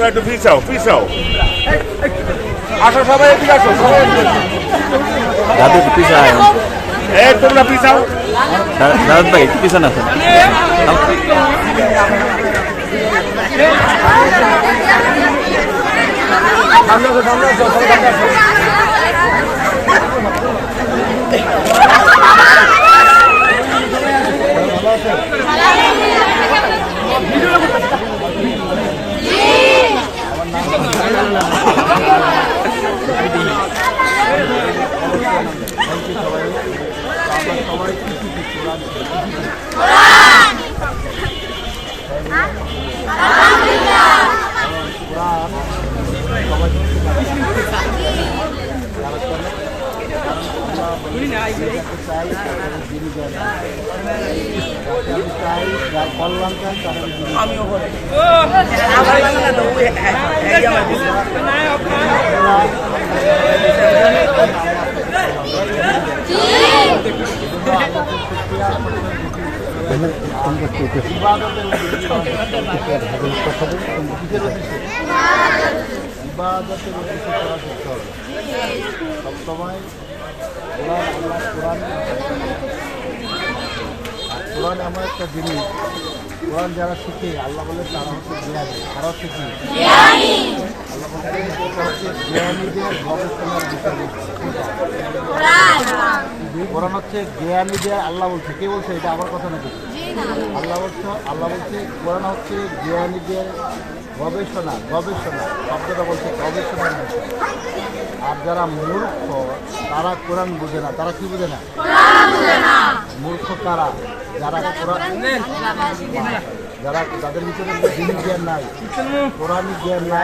একটু পিছাও পিছাও আসো সবাই এদিকে আসো সবাই দাদু একটু পিছায় এই তোমরা পিছাও দাদু ভাই একটু পিছনে আসেন সবসময় কোরআন এমন একটা জিনিস, কোরআন যারা শিখে আল্লাহ বলে তারা হচ্ছে জ্ঞানী, তারা হচ্ছে কি আল্লাহ বলতে হচ্ছে জ্ঞানীদের গবেষণার বিষয়বস্তু। কোরআন হচ্ছে জ্ঞানীদের, আল্লাহ বলছে, কে বলছে এটা আমার কথা নাকি? আল্লাহ বলছে কোরআন হচ্ছে জ্ঞানীদের গবেষণা শব্দটা বলছে গবেষণার বিষয়। আর যারা মূর্খ তারা কোরআন বুঝে না। তারা কি বুঝে না? মূর্খ কারা? যারা যাদের ভিতরে দিনী জ্ঞান নাই, কোরআনি জ্ঞান নাই,